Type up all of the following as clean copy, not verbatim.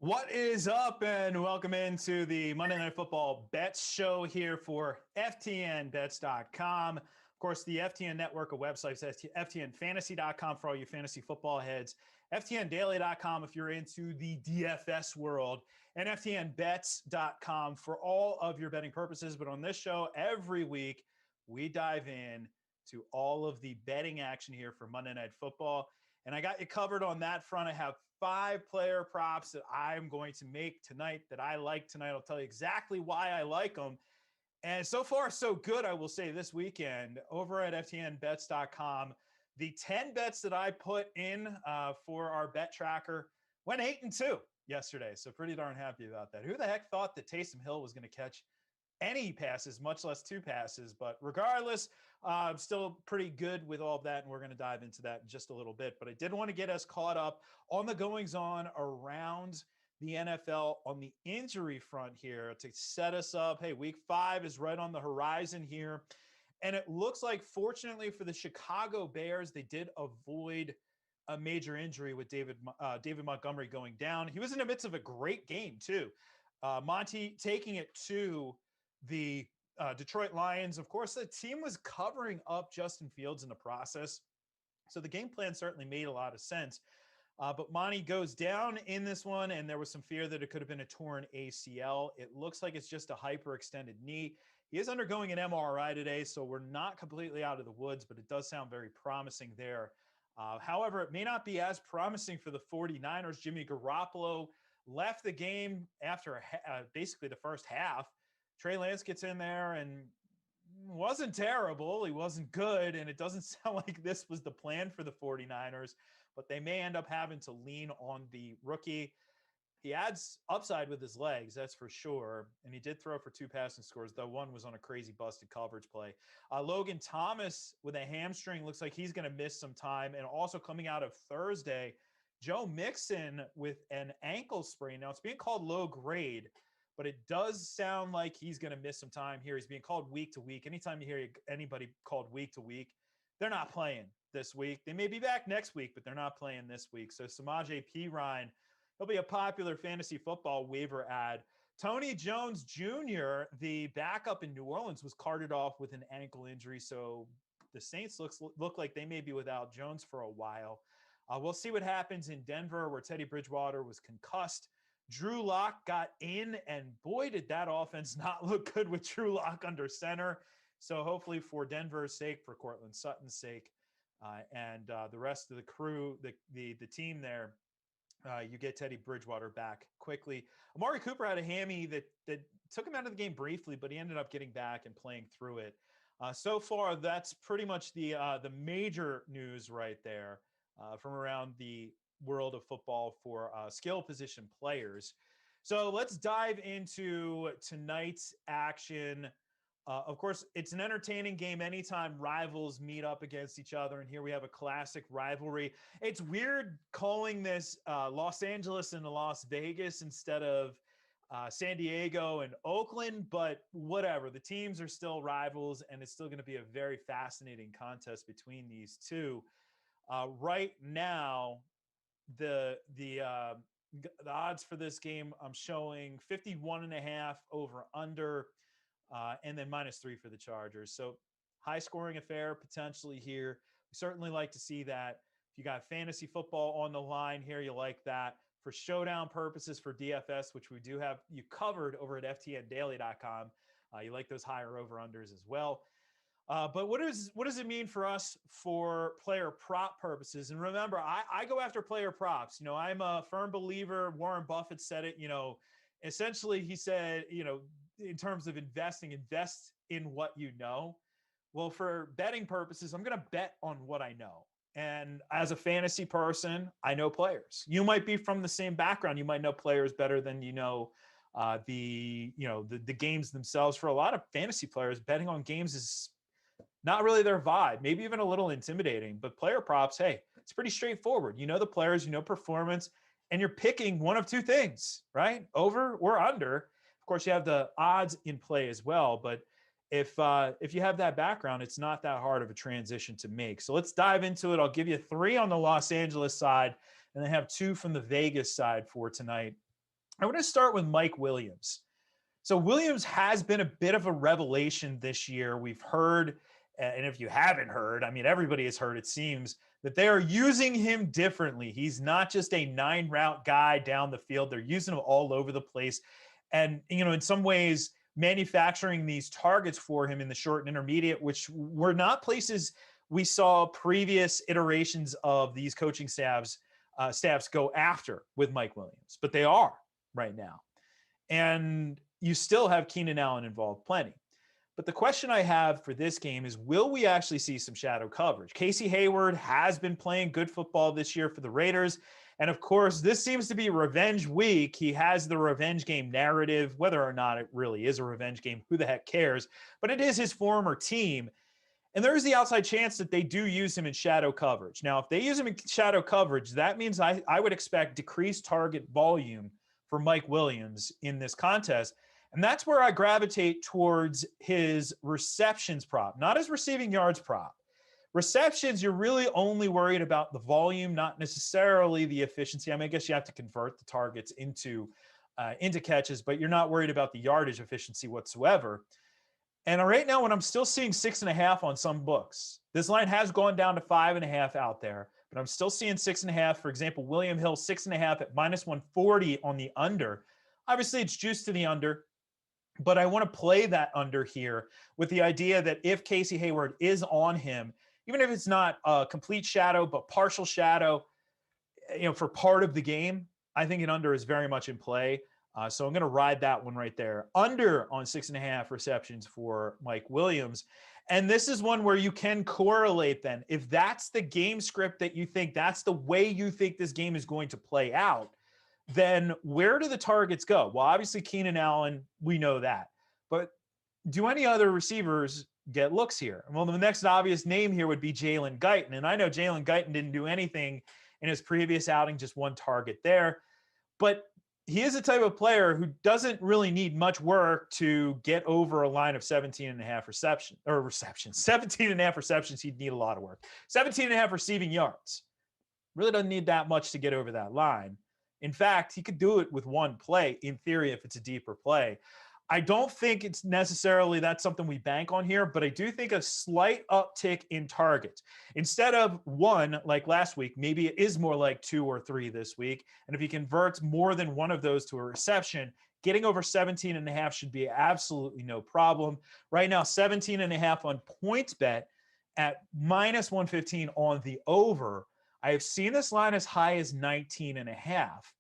What is up, and welcome into the Monday Night Football Bets show here for FTNBets.com. Of course, the FTN Network of websites, FTNFantasy.com for all you fantasy football heads, FTNDaily.com if you're into the DFS world, and FTNBets.com for all of your betting purposes. But on this show, every week, we dive in to all of the betting action here for Monday Night Football. And I got you covered on that front. I have 5 player props that I'm going to make tonight that I like tonight. I'll tell you exactly why I like them. And so far, so good, I will say, this weekend over at FTNBets.com. The 10 bets that I put in for our bet tracker went 8-2 yesterday. So pretty darn happy about that. Who the heck thought that Taysom Hill was going to catch any passes, much less 2 passes? But regardless, I'm still pretty good with all of that, and we're going to dive into that in just a little bit. But I did want to get us caught up on the goings-on around the NFL on the injury front here to set us up. Hey, week 5 is right on the horizon here, and it looks like, fortunately for the Chicago Bears, they did avoid a major injury with David Montgomery going down. He was in the midst of a great game, too. Monty taking it to the Detroit Lions. Of course, the team was covering up Justin Fields in the process, so the game plan certainly made a lot of sense. But Monty goes down in this one, and there was some fear that it could have been a torn ACL. It looks like it's just a hyperextended knee. He is undergoing an MRI today, so we're not completely out of the woods, but it does sound very promising there. However, it may not be as promising for the 49ers. Jimmy Garoppolo left the game after basically the first half. Trey Lance gets in there and wasn't terrible. He wasn't good, and it doesn't sound like this was the plan for the 49ers, but they may end up having to lean on the rookie. He adds upside with his legs, that's for sure, and he did throw for 2 passing scores, though one was on a crazy busted coverage play. Logan Thomas with a hamstring looks like he's going to miss some time, and also coming out of Thursday, Joe Mixon with an ankle sprain. Now, it's being called low grade, but it does sound like he's going to miss some time here. He's being called week to week. Anytime you hear anybody called week to week, they're not playing this week. They may be back next week, but they're not playing this week. So Samaje Perine, he'll be a popular fantasy football waiver ad. Tony Jones Jr., the backup in New Orleans, was carted off with an ankle injury. So the Saints look like they may be without Jones for a while. We'll see what happens in Denver, where Teddy Bridgewater was concussed. Drew Lock got in, and boy, did that offense not look good with Drew Lock under center. So hopefully for Denver's sake, for Cortland Sutton's sake, and the rest of the crew, the team there, you get Teddy Bridgewater back quickly. Amari Cooper had a hammy that took him out of the game briefly, but he ended up getting back and playing through it. So far, that's pretty much the major news right there from around the world of football for skill position players. So let's dive into tonight's action. Of course, it's an entertaining game anytime rivals meet up against each other, and here we have a classic rivalry. It's weird calling this Los Angeles and Las Vegas instead of San Diego and Oakland, but whatever. The teams are still rivals, and it's still going to be a very fascinating contest between these two. Right now, the odds for this game, I'm showing 51.5 over under, and then -3 for the Chargers. So high scoring affair potentially here. We certainly like to see that. If you got fantasy football on the line here, you like that. For showdown purposes for DFS, which we do have you covered over at FTNDaily.com, you like those higher over unders as well. But what does it mean for us for player prop purposes? And remember, I go after player props. You know, I'm a firm believer. Warren Buffett said it, you know, essentially he said, you know, in terms of investing, invest in what you know. Well, for betting purposes, I'm going to bet on what I know. And as a fantasy person, I know players. You might be from the same background. You might know players better than you know the games themselves. For a lot of fantasy players, betting on games is not really their vibe, maybe even a little intimidating. But player props, hey, it's pretty straightforward. You know the players, you know performance, and you're picking one of two things, right? Over or under. Of course, you have the odds in play as well. But if you have that background, it's not that hard of a transition to make. So let's dive into it. I'll give you 3 on the Los Angeles side, and then have 2 from the Vegas side for tonight. I want to start with Mike Williams. So Williams has been a bit of a revelation this year. We've heard, and if you haven't heard, I mean, everybody has heard, it seems, that they are using him differently. He's not just a 9-route guy down the field. They're using him all over the place. And, in some ways, manufacturing these targets for him in the short and intermediate, which were not places we saw previous iterations of these coaching staffs go after with Mike Williams, but they are right now. And you still have Keenan Allen involved plenty. But the question I have for this game is, will we actually see some shadow coverage? Casey Hayward has been playing good football this year for the Raiders. And of course, this seems to be revenge week. He has the revenge game narrative. Whether or not it really is a revenge game, who the heck cares? But it is his former team. And there is the outside chance that they do use him in shadow coverage. Now, if they use him in shadow coverage, that means I would expect decreased target volume for Mike Williams in this contest. And that's where I gravitate towards his receptions prop, not his receiving yards prop. Receptions, you're really only worried about the volume, not necessarily the efficiency. I mean, I guess you have to convert the targets into catches, but you're not worried about the yardage efficiency whatsoever. And right now, when I'm still seeing 6.5 on some books, this line has gone down to 5.5 out there, but I'm still seeing 6.5. For example, William Hill, 6.5 at -140 on the under. Obviously, it's juiced to the under, but I want to play that under here with the idea that if Casey Hayward is on him, even if it's not a complete shadow, but partial shadow, for part of the game, I think an under is very much in play. So I'm going to ride that one right there. Under on 6.5 receptions for Mike Williams. And this is one where you can correlate then. If that's the game script that you think, that's the way you think this game is going to play out, then where do the targets go? Well, obviously Keenan Allen, we know that. But do any other receivers get looks here? Well, the next obvious name here would be Jalen Guyton. And I know Jalen Guyton didn't do anything in his previous outing, just one target there. But he is a type of player who doesn't really need much work to get over a line of 17.5 receptions. 17.5 receptions, he'd need a lot of work. 17.5 receiving yards. Really doesn't need that much to get over that line. In fact, he could do it with one play, in theory, if it's a deeper play. I don't think it's necessarily that's something we bank on here, but I do think a slight uptick in targets. Instead of 1 like last week, maybe it is more like 2 or 3 this week. And if he converts more than one of those to a reception, getting over 17.5 should be absolutely no problem. Right now, 17.5 on PointsBet at -115 on the over. I have seen this line as high as 19.5.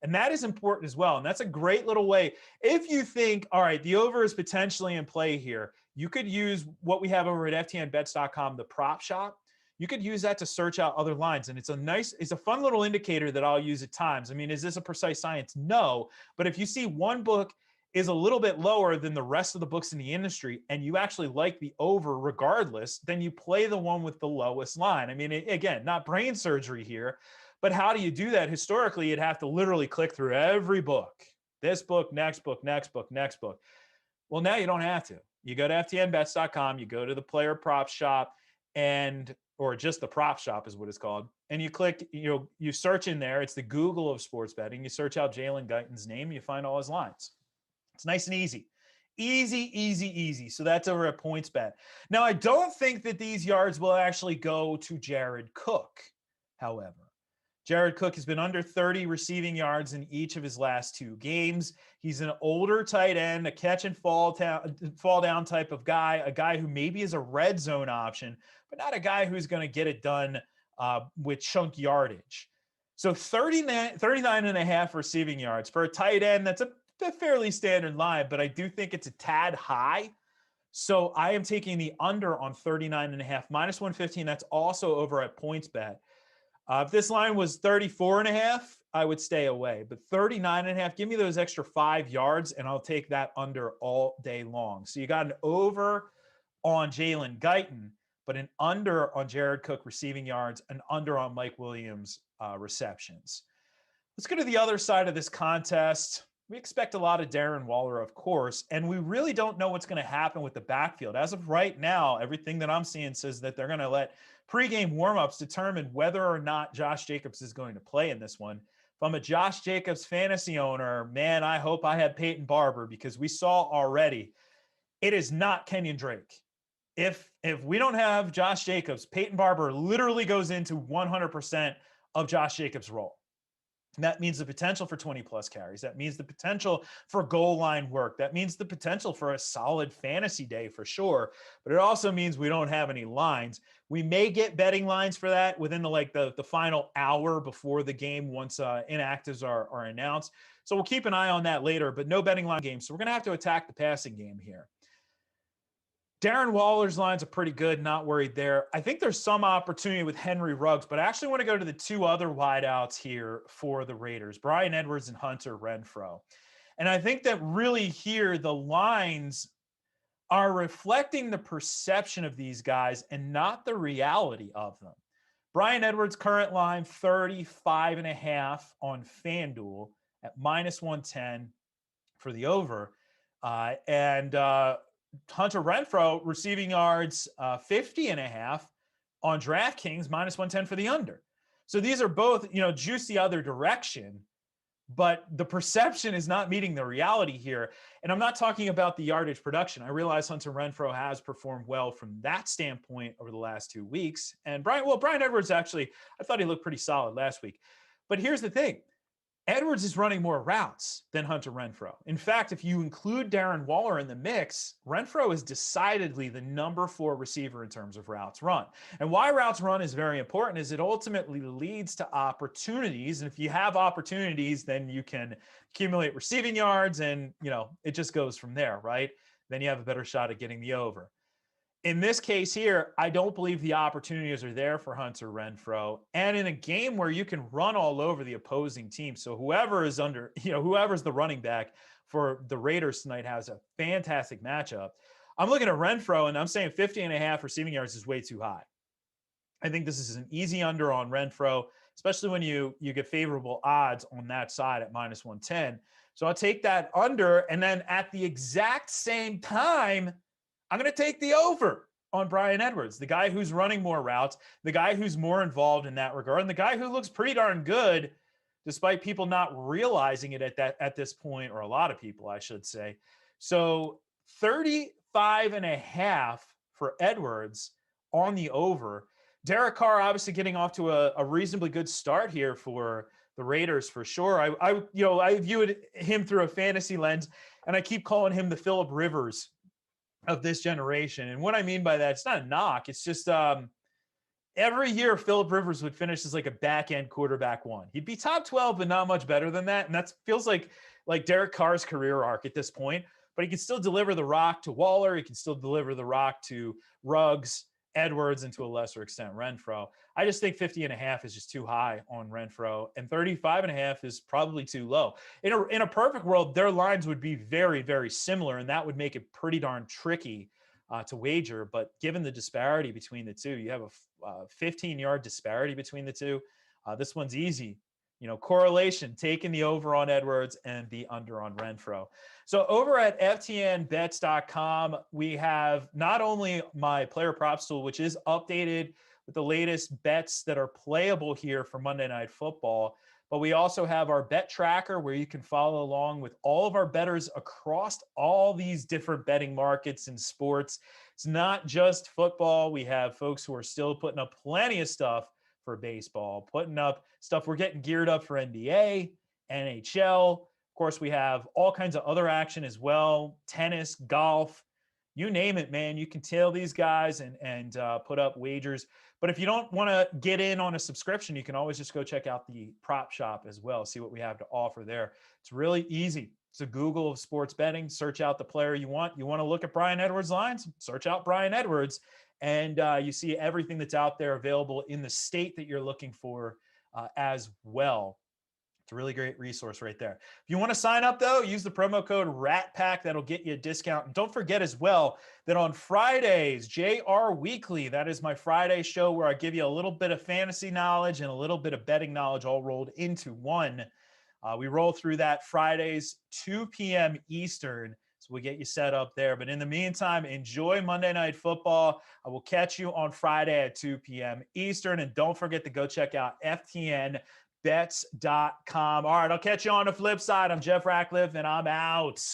And that is important as well. And that's a great little way. If you think, all right, the over is potentially in play here, you could use what we have over at ftnbets.com, the prop shop. You could use that to search out other lines. And it's a fun little indicator that I'll use at times. I mean, is this a precise science? No. But if you see one book is a little bit lower than the rest of the books in the industry, and you actually like the over regardless, then you play the one with the lowest line. I mean, again, not brain surgery here. But how do you do that? Historically, you'd have to literally click through every book. This book, next book, next book, next book. Well, now you don't have to. You go to ftnbets.com, you go to the player prop shop, or just the prop shop is what it's called. And you click, you search in there. It's the Google of sports betting. You search out Jalen Guyton's name, you find all his lines. It's nice and easy. Easy, easy, easy. So that's over at PointsBet. Now, I don't think that these yards will actually go to Jared Cook, however. Jared Cook has been under 30 receiving yards in each of his last 2 games. He's an older tight end, a catch and fall down type of guy, a guy who maybe is a red zone option, but not a guy who's going to get it done with chunk yardage. So 39.5 receiving yards for a tight end. That's a fairly standard line, but I do think it's a tad high. So I am taking the under on 39.5, -115. That's also over at PointsBet. If this line was 34.5, I would stay away. But 39.5, give me those extra 5 yards, and I'll take that under all day long. So you got an over on Jalen Guyton, but an under on Jared Cook receiving yards, an under on Mike Williams receptions. Let's go to the other side of this contest. We expect a lot of Darren Waller, of course, and we really don't know what's going to happen with the backfield. As of right now, everything that I'm seeing says that they're going to let pregame warmups determine whether or not Josh Jacobs is going to play in this one. If I'm a Josh Jacobs fantasy owner, man, I hope I had Peyton Barber, because we saw already it is not Kenyon Drake. If we don't have Josh Jacobs, Peyton Barber literally goes into 100% of Josh Jacobs' role. And that means the potential for 20 plus carries. That means the potential for goal line work. That means the potential for a solid fantasy day for sure. But it also means we don't have any lines. We may get betting lines for that within the final hour before the game, once inactives are announced. So we'll keep an eye on that later, but no betting line game. So we're going to have to attack the passing game here. Darren Waller's lines are pretty good, not worried there. I think there's some opportunity with Henry Ruggs, but I actually want to go to the two other wideouts here for the Raiders, Bryan Edwards and Hunter Renfrow. And I think that really here the lines are reflecting the perception of these guys and not the reality of them. Bryan Edwards' current line, 35.5 on FanDuel at -110 for the over. Hunter Renfrow receiving yards 50.5 on DraftKings, -110 for the under. So these are both, juice the other direction, but the perception is not meeting the reality here. And I'm not talking about the yardage production. I realize Hunter Renfrow has performed well from that standpoint over the last 2 weeks. And Bryan Edwards, actually, I thought he looked pretty solid last week. But here's the thing. Edwards is running more routes than Hunter Renfrow. In fact, if you include Darren Waller in the mix, Renfrow is decidedly the number 4 receiver in terms of routes run. And why routes run is very important is it ultimately leads to opportunities. And if you have opportunities, then you can accumulate receiving yards and, it just goes from there, right? Then you have a better shot at getting the over. In this case here, I don't believe the opportunities are there for Hunter Renfrow. And in a game where you can run all over the opposing team, so whoever's the running back for the Raiders tonight has a fantastic matchup. I'm looking at Renfrow and I'm saying 50.5 receiving yards is way too high. I think this is an easy under on Renfrow, especially when you get favorable odds on that side at -110. So I'll take that under, and then at the exact same time, I'm going to take the over on Bryan Edwards, the guy who's running more routes, the guy who's more involved in that regard, and the guy who looks pretty darn good, despite people not realizing it at this point, or a lot of people, I should say. So 35.5 for Edwards on the over. Derek Carr obviously getting off to a reasonably good start here for the Raiders for sure. I view him through a fantasy lens, and I keep calling him the Phillip Rivers of this generation. And what I mean by that, it's not a knock. It's just every year Phillip Rivers would finish as like a back-end quarterback 1. He'd be top 12, but not much better than that. And that feels like Derek Carr's career arc at this point. But he can still deliver the rock to Waller. He can still deliver the rock to Ruggs, Edwards, and to a lesser extent Renfrow. I just think 50.5 is just too high on Renfrow, and 35.5 is probably too low. In a perfect world, their lines would be very, very similar, and that would make it pretty darn tricky to wager. But given the disparity between the two, you have a 15-yard disparity between the two. This one's easy. Correlation, taking the over on Edwards and the under on Renfrow. So over at FTNBets.com, we have not only my player props tool, which is updated with the latest bets that are playable here for Monday Night Football, but we also have our bet tracker where you can follow along with all of our bettors across all these different betting markets and sports. It's not just football. We have folks who are still putting up plenty of stuff for baseball, putting up stuff. We're getting geared up for NBA, NHL. Of course, we have all kinds of other action as well, tennis, golf, you name it, man. You can tail these guys and put up wagers. But if you don't want to get in on a subscription, you can always just go check out the prop shop as well, see what we have to offer there. It's really easy. It's a Google of sports betting. Search out the player you want. You want to look at Bryan Edwards lines? Search out Bryan Edwards. And you see everything that's out there available in the state that you're looking for as well. It's a really great resource right there. If you want to sign up, though, use the promo code RATPACK. That'll get you a discount. And don't forget as well that on Fridays, JR Weekly, that is my Friday show where I give you a little bit of fantasy knowledge and a little bit of betting knowledge all rolled into one. We roll through that Fridays, 2 p.m. Eastern. So we'll get you set up there. But in the meantime, enjoy Monday Night Football. I will catch you on Friday at 2 p.m. Eastern. And don't forget to go check out FTN Bets.com. All right, I'll catch you on the flip side. I'm Jeff Ratcliffe, and I'm out.